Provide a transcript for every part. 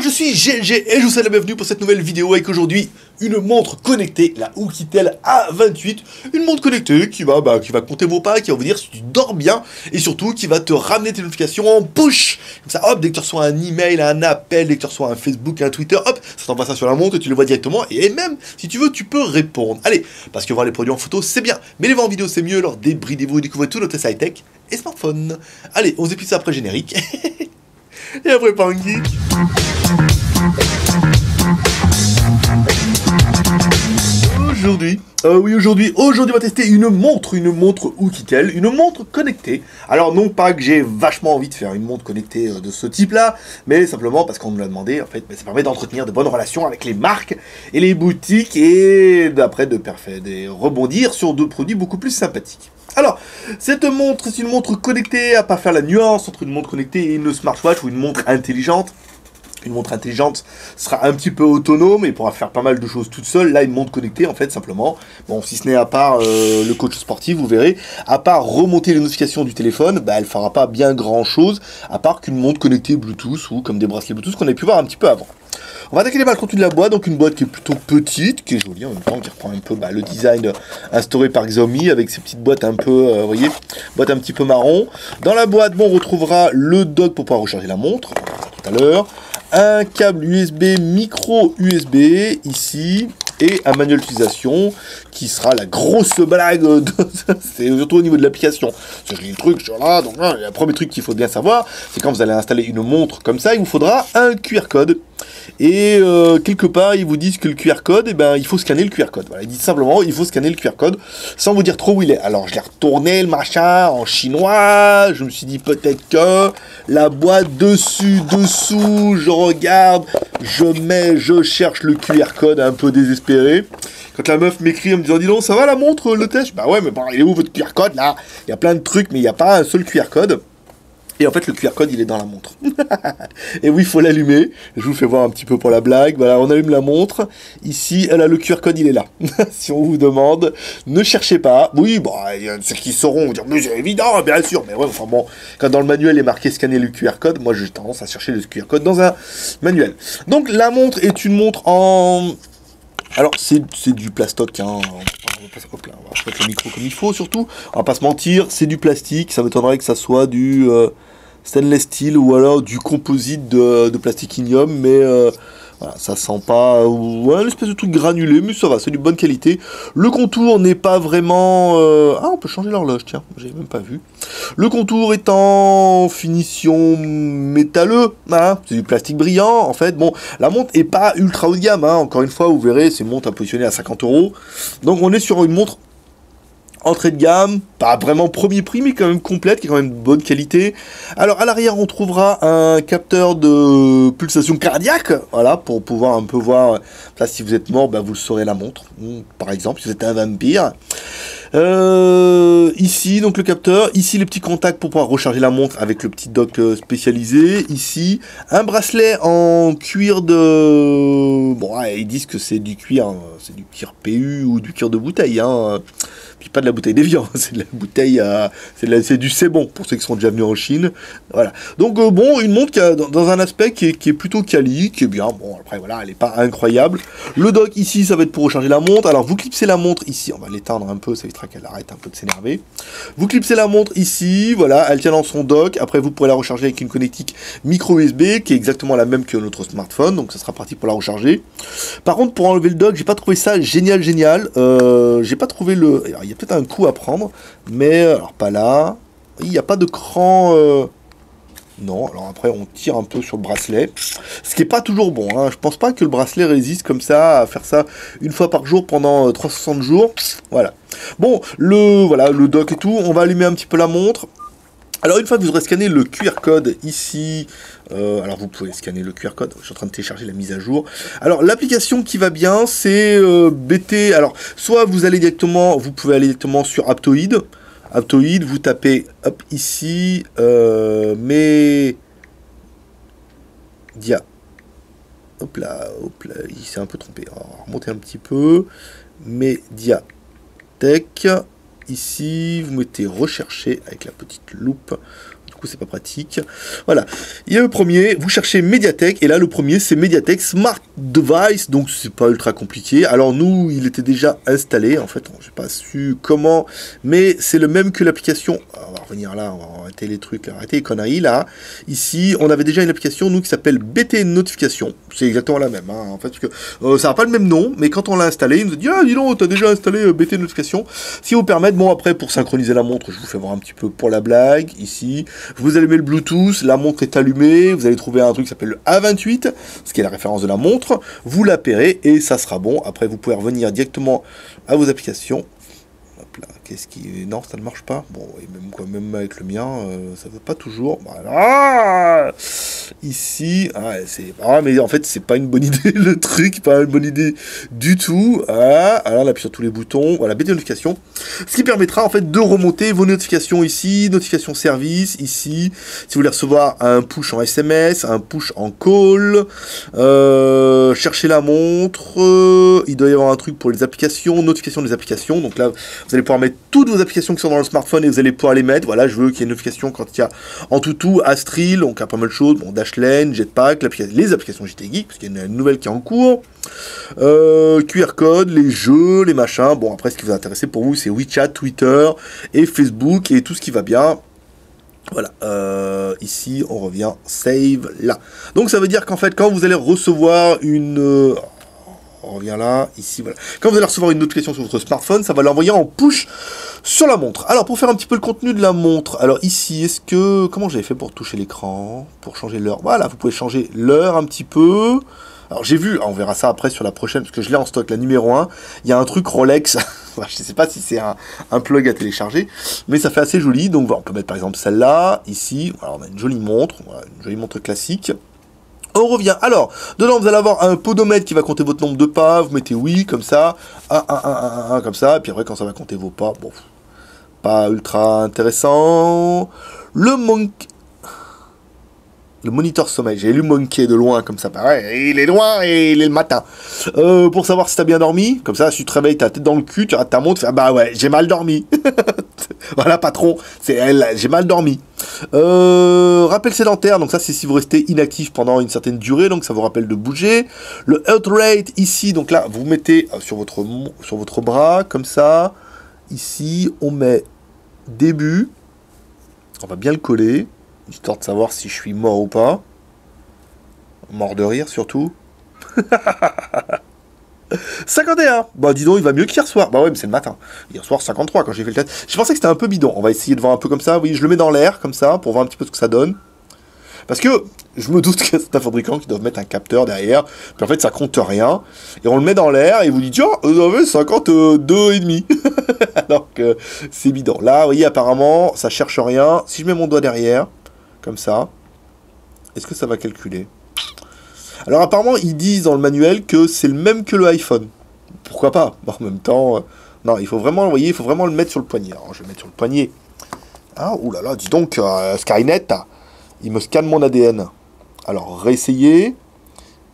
Je suis GLG et je vous souhaite la bienvenue pour cette nouvelle vidéo avec aujourd'hui une montre connectée, la Oukitel A28, une montre connectée qui va compter vos pas, qui va vous dire si tu dors bien et surtout qui va te ramener tes notifications en push. Comme ça, hop, dès que tu reçois un email, un appel, dès que tu reçois un Facebook, un Twitter, hop, ça t'envoie ça sur la montre et tu le vois directement et même si tu veux, tu peux répondre. Allez, parce que voir les produits en photo, c'est bien, mais les voir en vidéo, c'est mieux, alors débridez-vous et découvrez tout notre high-tech et smartphone. Allez, on se dépile ça après générique. Et après pas un geek. Aujourd'hui, on va tester une montre Oukitel, une montre connectée. Alors non pas que j'ai vachement envie de faire une montre connectée de ce type-là, mais simplement parce qu'on nous l'a demandé, en fait, ça permet d'entretenir de bonnes relations avec les marques et les boutiques et d'après de rebondir sur d'autres produits beaucoup plus sympathiques. Alors, cette montre, c'est une montre connectée, à pas faire la nuance entre une montre connectée et une smartwatch ou une montre intelligente. Une montre intelligente sera un petit peu autonome et pourra faire pas mal de choses toute seule. Là, une montre connectée, en fait, simplement, bon, si ce n'est à part le coach sportif, vous verrez, à part remonter les notifications du téléphone, elle fera pas bien grand-chose, à part qu'une montre connectée Bluetooth ou comme des bracelets Bluetooth qu'on a pu voir un petit peu avant. On va attaquer les balles contenu de la boîte, donc une boîte qui est plutôt petite, qui est jolie en même temps, qui reprend un peu le design instauré par Xiaomi, avec ces petites boîtes un peu, vous voyez, boîte un petit peu marron. Dans la boîte, bon, on retrouvera le dock pour pouvoir recharger la montre, on va voir ça tout à l'heure, un câble USB, micro USB, ici, et un manuel d'utilisation, qui sera la grosse blague, c'est surtout au niveau de l'application. Je lis le truc, sur là, donc là, le premier truc qu'il faut bien savoir, c'est quand vous allez installer une montre comme ça, il vous faudra un QR code. Et quelque part, ils vous disent que le QR code, il faut scanner le QR code. Voilà, ils disent simplement, il faut scanner le QR code, sans vous dire trop où il est. Alors, je l'ai retourné, le machin, en chinois, je me suis dit peut-être que la boîte dessous, je regarde, je cherche le QR code un peu désespéré. Quand la meuf m'écrit en me disant, dis donc, ça va la montre, le test? Bah ouais, mais bon, il est où votre QR code, là? Il y a plein de trucs, mais il n'y a pas un seul QR code. Et en fait, le QR code, il est dans la montre. Et oui, il faut l'allumer. Je vous fais voir un petit peu pour la blague. Voilà, on allume la montre. Ici, elle a le QR code, il est là. Si on vous demande, ne cherchez pas. Oui, bon, il y en a ceux qui sauront, vont dire, mais c'est évident, bien sûr. Mais ouais, enfin bon, quand dans le manuel est marqué scanner le QR code, moi, j'ai tendance à chercher le QR code dans un manuel. Donc, la montre est une montre en... Alors, c'est du plastoc, hein. Hop là, on va mettre le micro comme il faut, surtout. On va pas se mentir, c'est du plastique. Ça m'étonnerait que ça soit du... stainless steel ou alors du composite de plastique ignium, mais voilà, ça sent pas une espèce de truc granulé, mais ça va, c'est de bonne qualité. Le contour n'est pas vraiment... Ah, on peut changer l'horloge, tiens, j'ai même pas vu. Le contour est en finition métalleux, hein, c'est du plastique brillant, en fait. Bon, la montre est pas ultra haut de gamme, hein, encore une fois, vous verrez, c'est une montre à positionner à 50 €. Donc on est sur une montre entrée de gamme, pas vraiment premier prix, mais quand même complète, qui est quand même de bonne qualité. Alors, à l'arrière, on trouvera un capteur de pulsation cardiaque, voilà, pour pouvoir un peu voir, là, si vous êtes mort, vous le saurez la montre, par exemple, si vous êtes un vampire. Ici, donc le capteur, ici les petits contacts pour pouvoir recharger la montre avec le petit dock spécialisé, ici, un bracelet en cuir de... Bon, ouais, ils disent que c'est du cuir PU ou du cuir de bouteille, hein. Puis pas de la bouteille d'Evian, c'est de la bouteille, c'est du C'est Bon, pour ceux qui sont déjà venus en Chine, voilà. Donc bon, une montre qui a, dans un aspect qui est plutôt quali, qui est bien, bon, après voilà, elle n'est pas incroyable. Le dock ici, ça va être pour recharger la montre, alors vous clipsez la montre ici, on va l'éteindre un peu, ça évitera qu'elle arrête un peu de s'énerver. Vous clipsez la montre ici, voilà, elle tient dans son dock, après vous pourrez la recharger avec une connectique micro USB, qui est exactement la même que notre smartphone, donc ça sera parti pour la recharger. Par contre, pour enlever le dock, j'ai pas trouvé ça génial, j'ai pas trouvé le... Alors, il y a peut-être un coup à prendre, mais alors pas là. Il n'y a pas de cran. Non, alors après on tire un peu sur le bracelet, ce qui est pas toujours bon, hein. Je pense pas que le bracelet résiste comme ça à faire ça une fois par jour pendant 360 jours. Voilà. Bon, le dock et tout, on va allumer un petit peu la montre. Alors une fois que vous aurez scanné le QR code ici, alors vous pouvez scanner le QR code, je suis en train de télécharger la mise à jour. Alors l'application qui va bien, c'est BT, alors soit vous pouvez aller directement sur Aptoide, vous tapez, hop, ici, Média, hop là, il s'est un peu trompé, on va remonter un petit peu, Médiathèque. Ici, vous mettez rechercher avec la petite loupe. coup c'est pas pratique. Voilà, il y a le premier, vous cherchez Mediatek, et là le premier c'est Mediatek Smart Device, donc c'est pas ultra compliqué. Alors nous, il était déjà installé, en fait, j'ai pas su comment, mais c'est le même que l'application, on va revenir là, on va arrêter les trucs, là, arrêter les conneries là. Ici, on avait déjà une application, nous, qui s'appelle BT Notification, c'est exactement la même, hein, en fait, parce que ça n'a pas le même nom, mais quand on l'a installé, il nous a dit, ah dis donc, t'as déjà installé BT Notification, si vous permettre, bon après, pour synchroniser la montre, je vous fais voir un petit peu pour la blague, ici, vous allumez le Bluetooth, la montre est allumée, vous allez trouver un truc qui s'appelle le A28, ce qui est la référence de la montre, vous la paierez et ça sera bon. Après, vous pouvez revenir directement à vos applications. Hop là, qu'est-ce qui... Non, ça ne marche pas. Bon, et même, quoi, même avec le mien, ça ne va pas toujours. Voilà. Ici, c'est... Ah, mais en fait, c'est pas une bonne idée, le truc, pas une bonne idée du tout. Alors, on appuie sur tous les boutons. Voilà, BT notification. Ce qui permettra, en fait, de remonter vos notifications ici, notification service, ici. Si vous voulez recevoir un push en SMS, un push en call, chercher la montre, il doit y avoir un truc pour les applications, notification des applications. Donc là, vous allez pouvoir mettre toutes vos applications qui sont dans le smartphone et vous allez pouvoir les mettre. Voilà, je veux qu'il y ait une notification quand il y a en tout Astril, donc il y a pas mal de choses. Bon, Dashlane, Jetpack, les applications JT Geek, parce qu'il y a une nouvelle qui est en cours. QR code, les jeux, les machins. Bon, après, ce qui vous intéresse pour vous, c'est WeChat, Twitter et Facebook et tout ce qui va bien. Voilà, ici, on revient save là. Donc, ça veut dire qu'en fait, quand vous allez recevoir une... on revient là, ici, voilà. Quand vous allez recevoir une notification sur votre smartphone, ça va l'envoyer en push sur la montre. Alors, pour faire un petit peu le contenu de la montre, alors ici, est-ce que... Comment j'avais fait pour toucher l'écran? Pour changer l'heure? Voilà, vous pouvez changer l'heure un petit peu. Alors, j'ai vu, on verra ça après sur la prochaine, parce que je l'ai en stock, la numéro 1. Il y a un truc Rolex, je ne sais pas si c'est un plug à télécharger, mais ça fait assez joli. Donc, voilà, on peut mettre par exemple celle-là, ici. Voilà, on a une jolie montre, voilà, une jolie montre classique. On revient. Alors, dedans, vous allez avoir un podomètre qui va compter votre nombre de pas. Vous mettez oui, comme ça. 1, comme ça. Et puis après, quand ça va compter vos pas, bon, pas ultra intéressant. Le moniteur sommeil. J'ai lu Monkey de loin, comme ça. Pareil, il est loin et il est le matin. Pour savoir si t'as bien dormi. Comme ça, si tu te réveilles, t'as la tête dans le cul, tu rates ta montre, tu fais, ah bah ouais, j'ai mal dormi. Voilà, patron, c'est elle, j'ai mal dormi. Rappel sédentaire, donc ça c'est si vous restez inactif pendant une certaine durée, donc ça vous rappelle de bouger. Le heart rate ici, donc là vous mettez sur votre bras, comme ça. Ici on met début, on va bien le coller, histoire de savoir si je suis mort ou pas. Mort de rire surtout. 51. Bah dis donc, il va mieux qu'hier soir. Bah ouais, mais c'est le matin. Hier soir, 53 quand j'ai fait le test. Je pensais que c'était un peu bidon. On va essayer de voir un peu comme ça. Oui, je le mets dans l'air, comme ça, pour voir un petit peu ce que ça donne. Parce que je me doute que c'est un fabricant qui doit mettre un capteur derrière. Puis en fait, ça compte rien. Et on le met dans l'air et il vous dit, tiens, vous avez 52,5. Alors que c'est bidon. Là, vous voyez, apparemment, ça cherche rien. Si je mets mon doigt derrière, comme ça, est-ce que ça va calculer ? Alors apparemment, ils disent dans le manuel que c'est le même que le iPhone. Pourquoi pas? Bon, en même temps, non, il faut vraiment, vous voyez, il faut vraiment le mettre sur le poignet. Alors, je vais le mettre sur le poignet. Ah, oulala, dis donc, Skynet, il me scanne mon ADN. Alors, réessayer.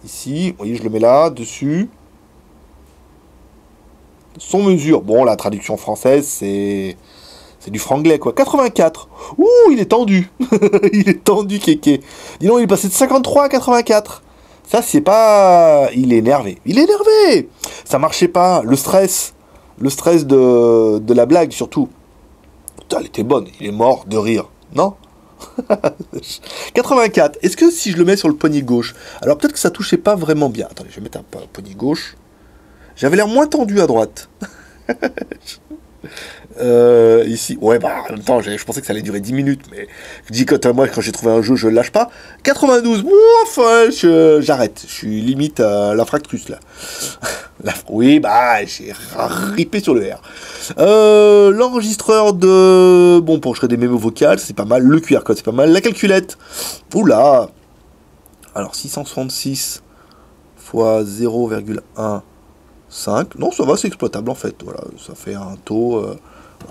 Ici, vous voyez, je le mets là, dessus. Son mesure. Bon, la traduction française, c'est du franglais, quoi. 84. Ouh, il est tendu. Il est tendu, kéké. Dis donc, il est passé de 53 à 84. Ça, c'est pas... Il est énervé. Il est énervé. Ça marchait pas. Le stress. Le stress de la blague, surtout. Putain, elle était bonne. Il est mort de rire. Non? 84. Est-ce que si je le mets sur le poignet gauche... Alors, peut-être que ça touchait pas vraiment bien. Attendez, je vais mettre un poignet gauche. J'avais l'air moins tendu à droite. Ici, ouais, bah, en même temps, je pensais que ça allait durer 10 minutes, mais je dis que moi, quand j'ai trouvé un jeu, je le lâche pas. 92, ouf, j'arrête, je suis limite à l'infractus, là. Oui, bah, j'ai ripé sur le R. L'enregistreur de... Bon, pour enregistrer des mémos vocales, c'est pas mal. Le QR code, c'est pas mal. La calculette, oula. Alors, 666 fois 0,15. Non, ça va, c'est exploitable, en fait. Voilà, ça fait un taux...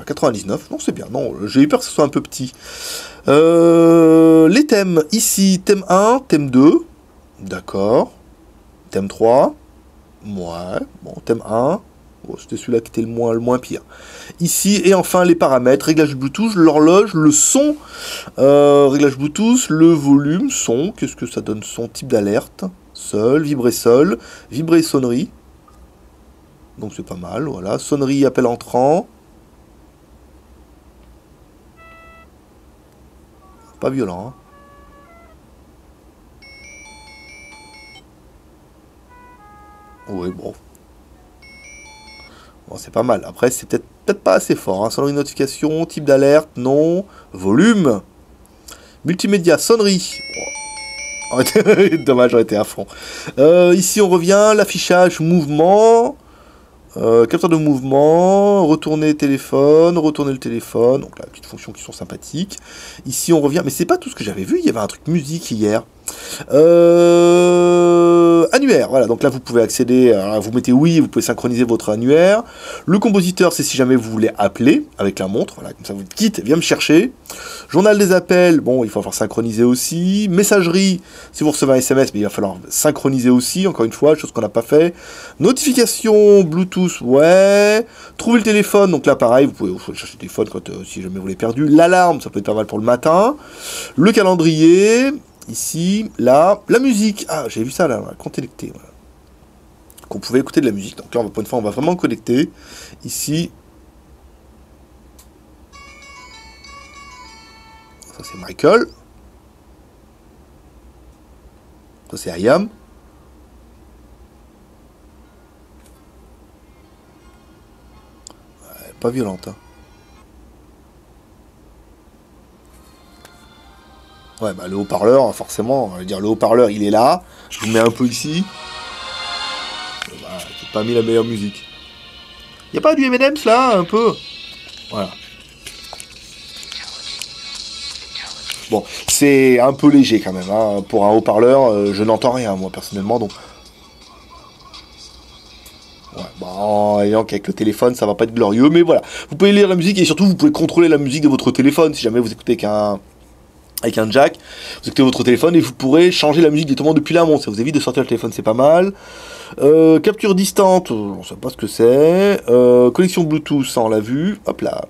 99, non c'est bien, non, j'ai eu peur que ce soit un peu petit. Les thèmes, ici, thème 1, thème 2, d'accord, thème 3, ouais, bon, thème 1, Bon, c'était celui-là qui était le moins pire. Ici, et enfin les paramètres, réglage Bluetooth, l'horloge, le son, réglage Bluetooth, le volume, son, qu'est-ce que ça donne son, type d'alerte, seul, vibrer sonnerie. Donc c'est pas mal, voilà. Sonnerie, appel entrant. Pas violent, hein. Oui, bon. Bon, c'est pas mal. Après, c'est peut-être pas assez fort. Hein. Sonnerie notification, type d'alerte, non. Volume. Multimédia, sonnerie. Oh. Dommage, j'aurais été à fond. Ici, on revient. L'affichage, mouvement. Capteur de mouvement, retourner le téléphone, donc là, petites fonctions qui sont sympathiques. Ici on revient, mais c'est pas tout ce que j'avais vu, il y avait un truc musique hier. Annuaire, voilà, donc là vous pouvez accéder, alors vous mettez oui, vous pouvez synchroniser votre annuaire. Le compositeur, c'est si jamais vous voulez appeler avec la montre, voilà, comme ça vous dites quitte, viens me chercher. Journal des appels, bon, il va falloir synchroniser aussi. Messagerie, si vous recevez un SMS, mais il va falloir synchroniser aussi, encore une fois, chose qu'on n'a pas fait. Notification, Bluetooth, ouais. Trouver le téléphone, donc là pareil, vous pouvez chercher le téléphone quand, si jamais vous l'avez perdu. L'alarme, ça peut être pas mal pour le matin. Le calendrier, ici, là. La musique, ah, j'ai vu ça là, connecté, voilà. Qu'on pouvait écouter de la musique. Donc là, pour une fois, on va vraiment connecter. Ici. Ça, c'est Michael. Ça, c'est Ayam. Ouais, pas violente, hein. Ouais, bah le haut-parleur, forcément, on va dire le haut-parleur, il est là. Je vous mets un peu ici. Bah, j'ai pas mis la meilleure musique. Y a pas du M&M's là, un peu? Voilà. Bon, c'est un peu léger quand même, hein. Pour un haut-parleur, je n'entends rien, moi, personnellement, donc... Ouais, bon, ayant qu'avec le téléphone, ça va pas être glorieux, mais voilà. Vous pouvez lire la musique, et surtout, vous pouvez contrôler la musique de votre téléphone, si jamais vous écoutez avec un jack, vous écoutez votre téléphone et vous pourrez changer la musique directement depuis la montre. Ça vous évite de sortir le téléphone, c'est pas mal. Capture distante, on sait pas ce que c'est. Connexion Bluetooth, ça on l'a vu. Hop là.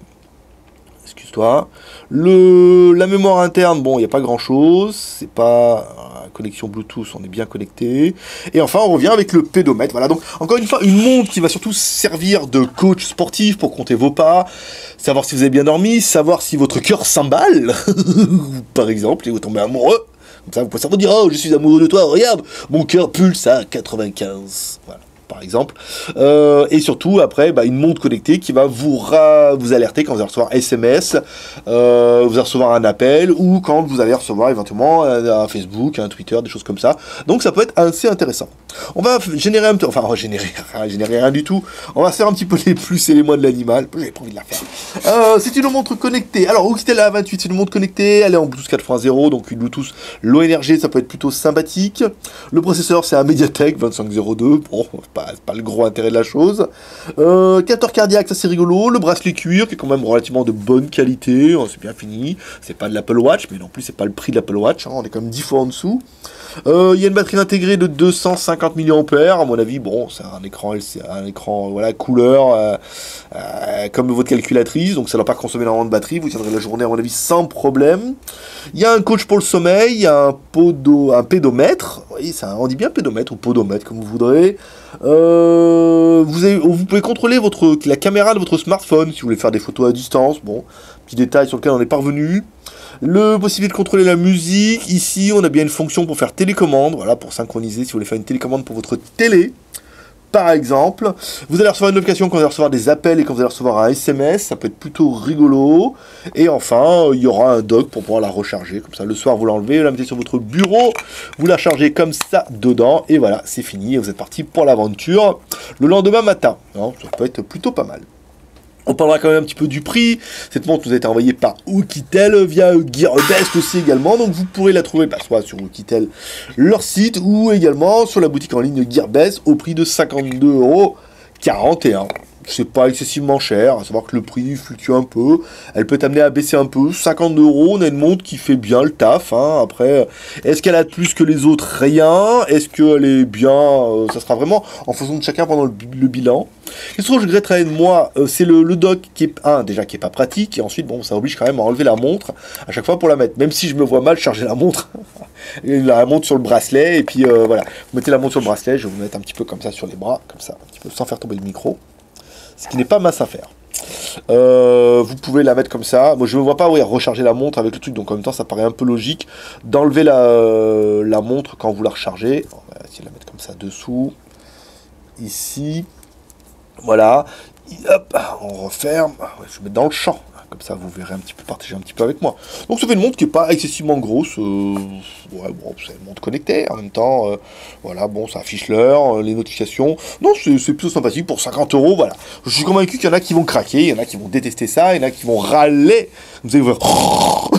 Excuse-toi. La mémoire interne, bon, il n'y a pas grand-chose. C'est pas... connexion Bluetooth, on est bien connecté. Et enfin, on revient avec le pédomètre. Voilà, donc, encore une fois, une montre qui va surtout servir de coach sportif pour compter vos pas, savoir si vous avez bien dormi, savoir si votre cœur s'emballe, par exemple, et vous tombez amoureux. Comme ça, vous pouvez savoir dire, oh, je suis amoureux de toi, regarde, mon cœur pulse à 95. Voilà. Par exemple, et surtout après une montre connectée qui va vous alerter quand vous allez recevoir un SMS, vous allez recevoir un appel ou quand vous allez recevoir éventuellement un Facebook, un Twitter, des choses comme ça. Donc ça peut être assez intéressant. On va générer un petit, enfin générer rien du tout. On va faire un petit peu les plus et les moins de l'animal. J'avais pas envie de la faire. C'est une montre connectée. Alors Oukitel A28, c'est une montre connectée. Elle est en Bluetooth 4.0, donc une Bluetooth low énergie, ça peut être plutôt sympathique. Le processeur, c'est un MediaTek 2502. Bon, c'est pas le gros intérêt de la chose. Capteur cardiaque, ça c'est rigolo. Le bracelet cuir, qui est quand même relativement de bonne qualité. C'est bien fini. C'est pas de l'Apple Watch, mais non plus, c'est pas le prix de l'Apple Watch. Hein. On est quand même 10 fois en dessous. Il y a une batterie intégrée de 250 mAh. À mon avis, bon, c'est un écran voilà, couleur, comme votre calculatrice. Donc ça ne doit pas consommer énormément de batterie. Vous tiendrez la journée, à mon avis, sans problème. Il y a un coach pour le sommeil. Il y a un pédomètre. Oui, on dit bien pédomètre ou podomètre, comme vous voudrez. Vous pouvez contrôler la caméra de votre smartphone si vous voulez faire des photos à distance. Bon, petit détail sur lequel on n'est pas revenu. Possibilité de contrôler la musique. Ici, on a bien une fonction pour faire télécommande. Voilà, pour synchroniser si vous voulez faire une télécommande pour votre télé. Par exemple, vous allez recevoir une notification quand vous allez recevoir des appels et quand vous allez recevoir un SMS, ça peut être plutôt rigolo. Et enfin, il y aura un dock pour pouvoir la recharger. Comme ça, le soir, vous l'enlevez, vous la mettez sur votre bureau, vous la chargez comme ça dedans, et voilà, c'est fini. Et vous êtes parti pour l'aventure le lendemain matin. Non, ça peut être plutôt pas mal. On parlera quand même un petit peu du prix. Cette montre nous a été envoyée par Oukitel via Gearbest aussi également. Donc vous pourrez la trouver soit sur Oukitel, leur site, ou également sur la boutique en ligne Gearbest au prix de 52,41 €. C'est pas excessivement cher, à savoir que le prix fluctue un peu. Elle peut t'amener à baisser un peu. 50 €, on a une montre qui fait bien le taf. Hein. Après, est-ce qu'elle a plus que les autres? Rien. Est-ce qu'elle est bien? Ça sera vraiment en fonction de chacun pendant le bilan. Qu'est-ce que je regretterais de moi, c'est le dock qui est, déjà qui est pas pratique, et ensuite, bon, ça oblige quand même à enlever la montre à chaque fois pour la mettre. Même si je me vois mal charger la montre, la montre sur le bracelet, et puis voilà. Vous mettez la montre sur le bracelet, je vais vous mettre un petit peu comme ça sur les bras, comme ça, un petit peu sans faire tomber le micro. Ce qui n'est pas mince à faire. Vous pouvez la mettre comme ça. Moi je ne vois pas recharger la montre avec le truc, donc en même temps ça paraît un peu logique d'enlever la montre quand vous la rechargez. On va essayer de la mettre comme ça dessous. Ici. Voilà. Hop, on referme. Je vais mettre dans le champ. Comme ça, vous verrez un petit peu, partager un petit peu avec moi. Donc, ça fait une montre qui n'est pas excessivement grosse. Ouais, bon, c'est une montre connectée. En même temps, voilà, bon, ça affiche l'heure, les notifications. Non, c'est plutôt sympathique pour 50 €. Voilà. Je suis convaincu qu'il y en a qui vont craquer, il y en a qui vont détester ça, il y en a qui vont râler. Vous allez voir.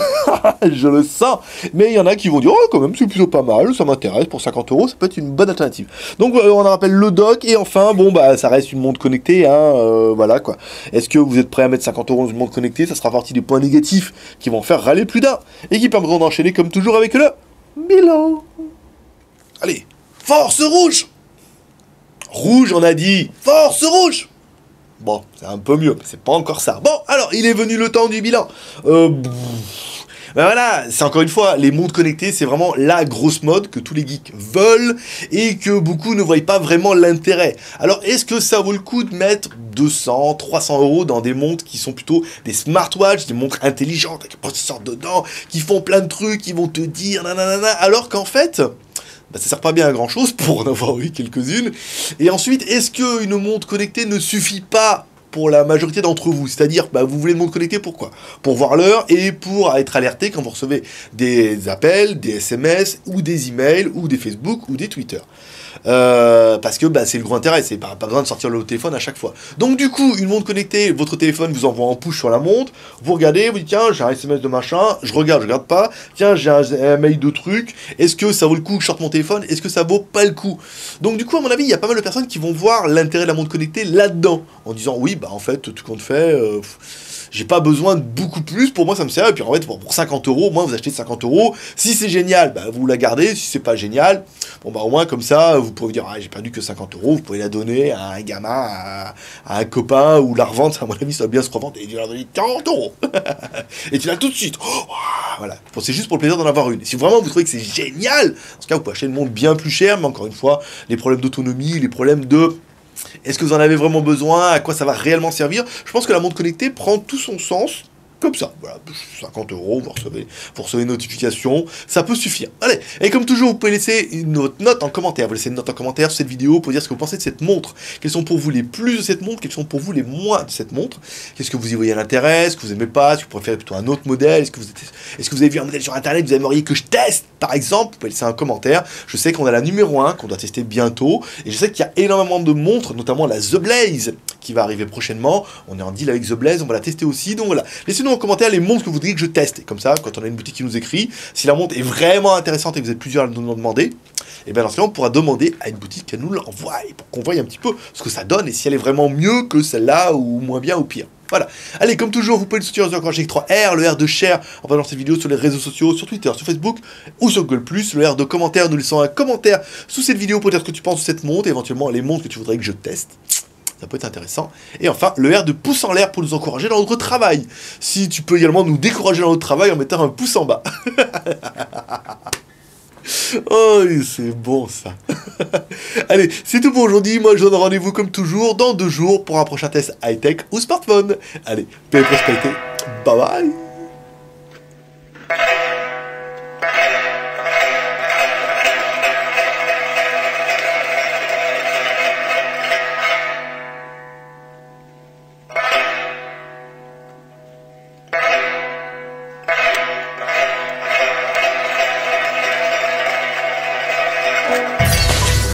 Je le sens. Mais il y en a qui vont dire, oh, quand même, c'est plutôt pas mal, ça m'intéresse. Pour 50 €, ça peut être une bonne alternative. Donc, on en rappelle le dock. Et enfin, bon, bah, ça reste une montre connectée. Hein, voilà, quoi. Est-ce que vous êtes prêt à mettre 50 € dans une montre connectée? Ça sera partie des points négatifs qui vont faire râler plus d'un. Et qui permettront d'enchaîner, comme toujours, avec le bilan. Allez, force rouge. Rouge, on a dit. Force rouge. Bon, c'est un peu mieux, mais c'est pas encore ça. Bon, alors, il est venu le temps du bilan. Ben voilà, c'est encore une fois, les montres connectées, c'est vraiment la grosse mode que tous les geeks veulent et que beaucoup ne voient pas vraiment l'intérêt. Alors, est-ce que ça vaut le coup de mettre 200, 300 € dans des montres qui sont plutôt des smartwatches, des montres intelligentes avec un processeur dedans, qui font plein de trucs, qui vont te dire nanana, alors qu'en fait, bah, ça sert pas bien à grand chose pour en avoir eu quelques-unes. Et ensuite, est-ce qu'une montre connectée ne suffit pas pour la majorité d'entre vous? C'est-à-dire, bah, vous voulez une montre connectée, pourquoi? Pour voir l'heure et pour être alerté quand vous recevez des appels, des SMS, ou des emails, ou des Facebook, ou des Twitter. Parce que bah, c'est le gros intérêt, c'est pas besoin de sortir le téléphone à chaque fois. Donc du coup, une montre connectée, votre téléphone vous envoie en push sur la montre, vous regardez, vous dites tiens, j'ai un SMS de machin, je regarde pas, tiens, j'ai un mail de truc, est-ce que ça vaut le coup que je sorte mon téléphone, est-ce que ça vaut pas le coup? Donc du coup, à mon avis, il y a pas mal de personnes qui vont voir l'intérêt de la montre connectée là-dedans, en disant oui, bah en fait, tout compte fait, j'ai pas besoin de beaucoup plus, pour moi ça me sert, et puis en fait pour 50 €, au moins vous achetez 50 €, si c'est génial, bah vous la gardez, si c'est pas génial, bon bah au moins comme ça, vous pouvez dire, ah j'ai perdu que 50 €, vous pouvez la donner à un gamin, à un copain, ou la revendre, à mon avis ça va bien se revendre, et tu leur donnes 40 €, et tu l'as tout de suite, oh, voilà, c'est juste pour le plaisir d'en avoir une. Si vraiment vous trouvez que c'est génial, dans ce cas vous pouvez acheter une montre bien plus chère, mais encore une fois, les problèmes d'autonomie, les problèmes de... Est-ce que vous en avez vraiment besoin? À quoi ça va réellement servir? Je pense que la montre connectée prend tout son sens comme ça. Voilà, 50 €, vous recevez une notification, ça peut suffire. Allez, et comme toujours, vous pouvez laisser une note en commentaire. Vous laissez une note en commentaire sur cette vidéo pour dire ce que vous pensez de cette montre. Quels sont pour vous les plus de cette montre? Quels sont pour vous les moins de cette montre? Qu'est-ce que vous y voyez l'intérêt? Est-ce que vous aimez pas? Est-ce que vous préférez plutôt un autre modèle? Est-ce que vous avez vu un modèle sur internet? Vous aimeriez que je teste, par exemple? Vous pouvez laisser un commentaire. Je sais qu'on a la numéro 1 qu'on doit tester bientôt. Et je sais qu'il y a énormément de montres, notamment la The Blaze, qui va arriver prochainement. On est en deal avec The Blaze, on va la tester aussi. Donc voilà, laissez-nous en commentaire les montres que vous voudriez que je teste. Et comme ça, quand on a une boutique qui nous écrit, si la montre est vraiment intéressante et que vous êtes plusieurs à nous demander, et bien dans ce cas, on pourra demander à une boutique qu'elle nous l'envoie pour qu'on voie un petit peu ce que ça donne et si elle est vraiment mieux que celle-là ou moins bien ou pire. Voilà. Allez, comme toujours, vous pouvez le soutenir sur avec 3R, le R de share en partageant cette vidéo sur les réseaux sociaux, sur Twitter, sur Facebook ou sur Google+, le R de commentaire, nous laissant un commentaire sous cette vidéo pour dire ce que tu penses de cette montre, et éventuellement les montres que tu voudrais que je teste. Ça peut être intéressant. Et enfin, le R de pouce en l'air pour nous encourager dans notre travail. Si tu peux également nous décourager dans notre travail en mettant un pouce en bas. Oh, c'est bon ça. Allez, c'est tout pour aujourd'hui. Moi, je donne rendez-vous comme toujours dans 2 jours pour un prochain test high-tech ou smartphone. Allez, paix et prospérité. Bye bye.